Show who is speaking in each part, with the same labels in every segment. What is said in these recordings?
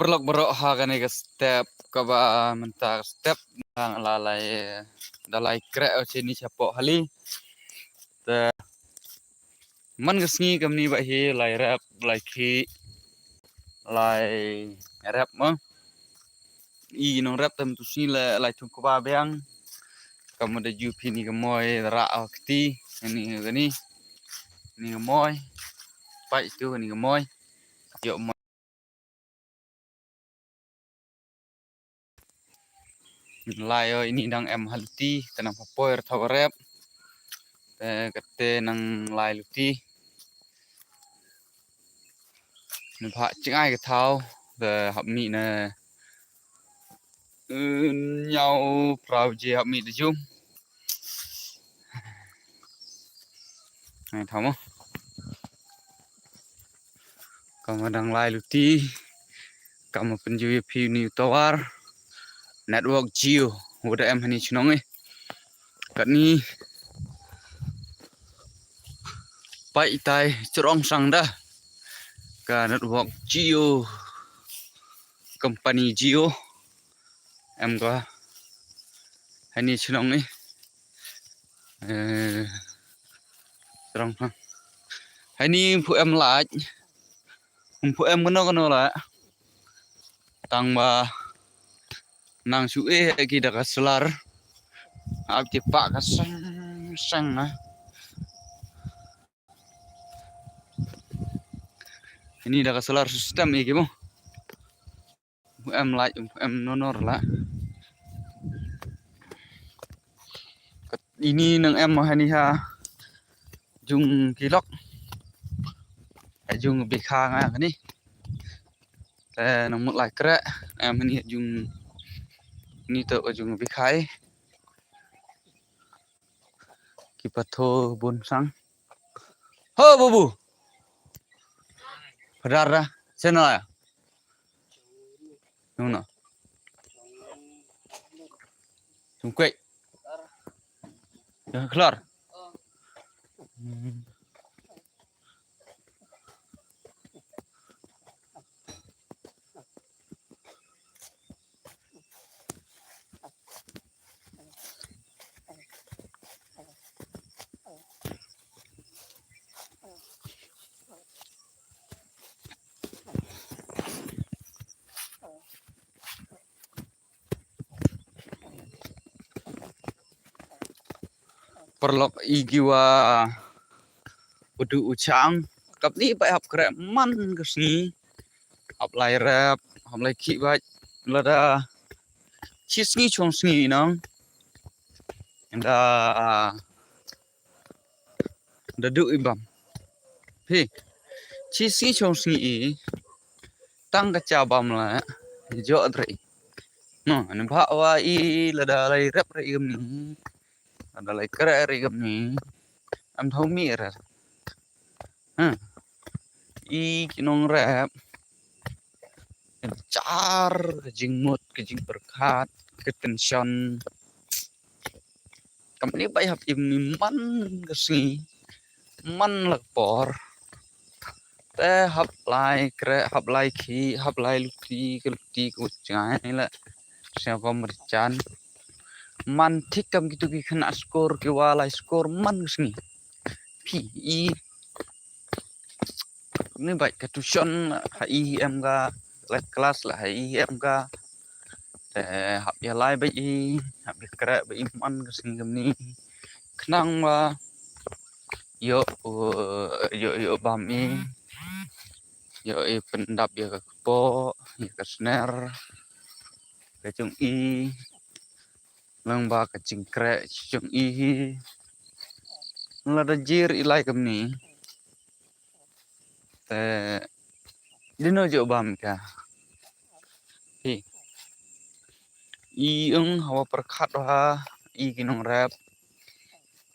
Speaker 1: Berlok berok hagan ke step ke ba mentar step nang lalai dalai krek sini siapa hali te man gesni kamni ba hi lai rap lai ki lai rap ma I nong rap tem tu sini lai tung ko ba beang kamu da ju pini ke moy ra akti ini gani ni moy pai tu ni moy yo lai ini dang em halti tanam poer thawarep kate nang lai luti mình phạ chữ ai cái thao về học mị nè nhau vào gì học mị được chung này thao không còn mà đăng like lúc tí cầm một phần dưới phía new tower network Geo udah em hani chunong ấy cận ni bay tay cerong sang dah cả network Geo company Geo em có hani chunong ấy cerong sang hani phụ em lại phụ em cái nó là tăng ba nang suwe kita kaselar abdi pak kasang sang ah ini dah kaselar sistem ini mo em lại em nonor lah ini nang em hani ha jung kilok jung bikha nga ni nang một lại kre em hani jung ni to jung bikhai kipatho bon sang ho bubu padara cheno ya no chung quậy keluar perlok igiwa udu uchang kap ni pai hap kre man kesni hap lai rap hap lai ki ba lada chisni chongsni nang da du ibam hi chisni chongsni tang ka cha bam la jo dre no an ba wa I lada lai rap re gam ni ada lai kre re gam ni am thau mi ra I kinong rap char jing mut ke jing berkat ke tension kam ni bai hap im man kesni man lak por te hap lai kre hap lai khi hap lai luti ku chai la siapa merchan man thik kam gitu ki kena skor ke wala skor man kesni pi I ni bai ke tuition hai em ga les kelas lah hai em ga hap ya lai bai hap kre bai man kesni kam ni kenang wa yo bam yo pendap ya ke po ya ke snare ke chung I lang ba ke cingkre chung I la da jir ilai kam ni te dino jo bam ka hi I hawa perkhat ha I kinong rap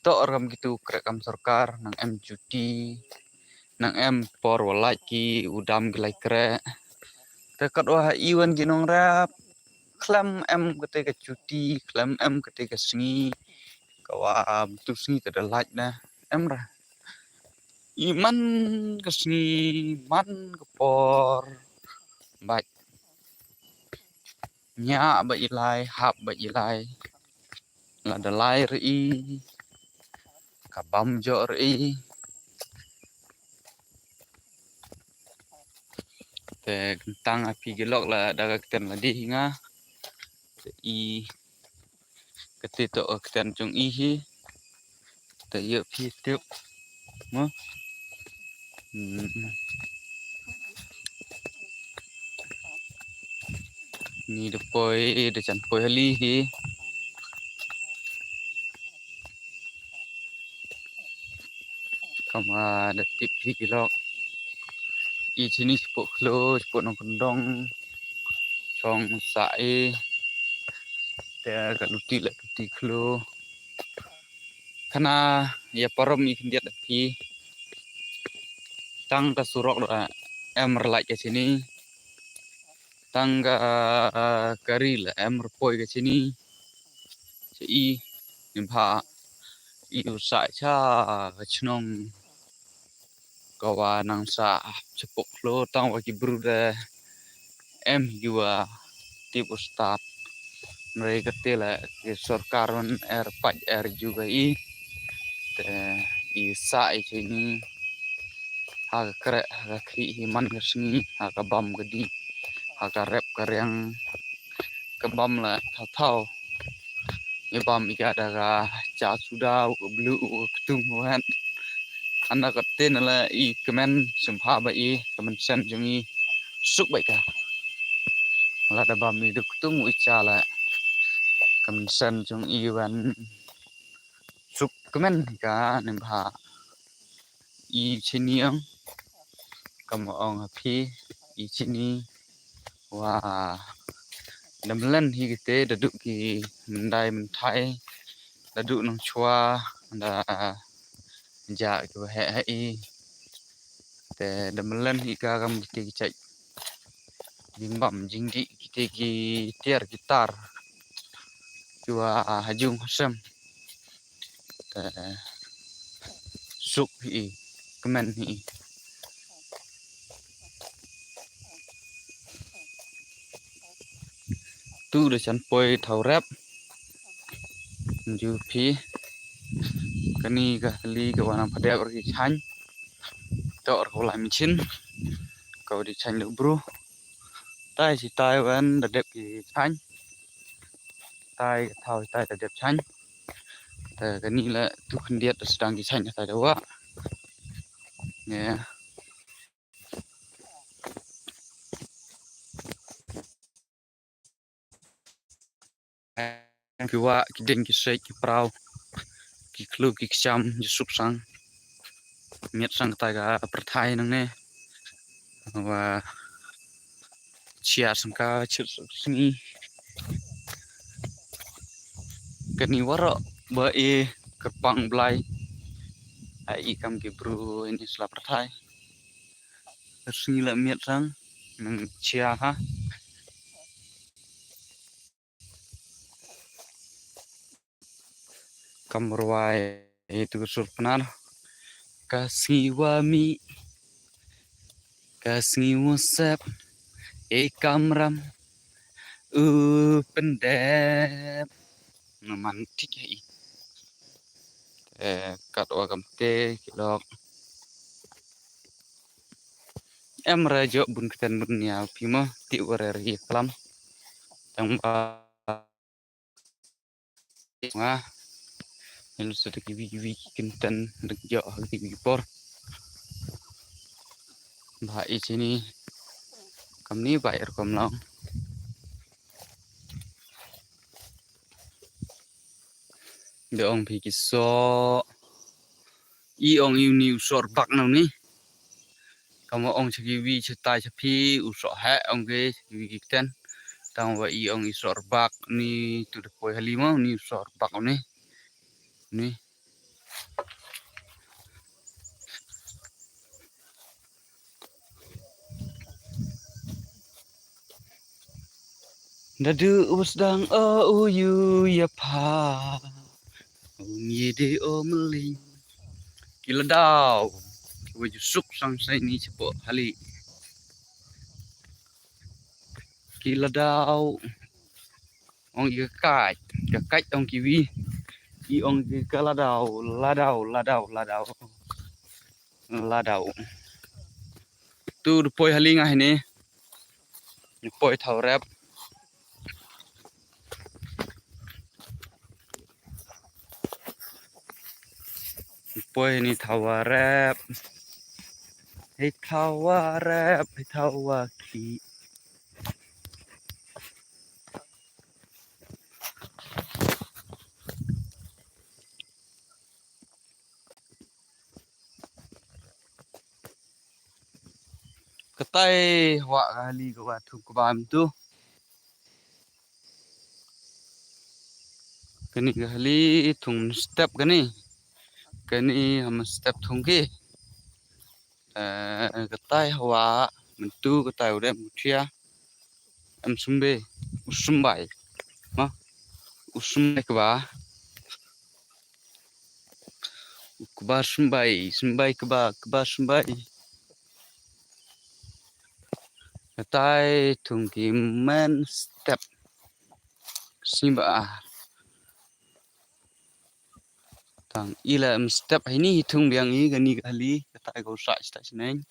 Speaker 1: to ram gitu kre kam sarkar nang em cuti nang em por walai ki udam gelai kre te kat wa iwan kinong rap klam em ketika cuti klam em ketika sengi kawa tu sengi tada laj na em ra iman kesni man kepor baik nya ba ilai hap ba ilai la dalai ri kabam jo ri te tang api gelok la daga keten la di hinga i ketito keten chung i hi te ye phi tiup mo ni de chan poi hali hi kama da tip phi gelok i sini sepo klo sepo nong kendong chong sai te ka luti la luti klo kana ya parom i kendiat phi tang ka surok da em relai ke sini tangga kari la em poi ke sini i nimpa i usai cha chnong kawa nang sa cepok lo tang wa ki bruda em yua tip ustad mereka tela ke sarkar man paj juga te i sai sini ha kre ha kri man sini ha ka bam gedi ha ka rep karyang ka bam la thau ibam ika daga cha suda blu kutung wan anak katen la i kemen sempha ba i kemen sen jungi suk ba ka la da bam i duk kutung i cha la kemen sen jung i wan suk kemen ka nem ha i chini ang kam ong phi i chini wa damlan hi kite daduk ki mendai menthai daduk nang chua da ja ko he he te damlan hi ka kam kite ki chai jimbam jingdi kite ki tiar gitar chua hajung sam te suk hi kemen hi tu de chan poi thau rap ju phi kani ka li ka wana phadek ri chan tor ko la michin ko di chan lu bru tai si tai wan da dep ki chan tai thau tai da dep chan te kani la tu khndiat sedang ki chan ta dawa ne ki wa ki den ki sei ki prau ki klu ki cham ji sup sang miet sang ta ga prathai nang ne wa chia sang ka chit sni kani waro ba e kerpang blai ai kam ki bru ini sla prathai sni la miet sang nang chia ha kam ruai itu surpnar kasih wasap kamram pendep romantik kat wa kam te kilok em rajo bun keten bun ya pima ti wareri kalam tang ba nga yang sudah kiwi kinten rejo kiwi por ba i sini kam ni bayar kom long de ong phi ki so i ong yu ni sor bak nau ni kam ong kiwi chetai chapi uso ha ong ge kiwi kiten tang wa i ong i sor bak ni tu de poi halima ni sor bak ni dadu usdang o yu ya pa ye de o meling kila daw waju suk sang sai ni cepo hali kila daw ong cái cách ong kiwi i ong cái la đào tu poi haling ah ini poi thau rap poi ni thau rap hei thau ki ketai wa kali ke batu ke bam tu kini kali thung step kani ham step thung ki ketai wa mentu ketai udah mutia em sumbe usumbai ma usumbai ke ba sumbai ke ba sumbai ketai thung ki men step simba tang ila step ini hitung biang i gani kali ketai go sa sta sineng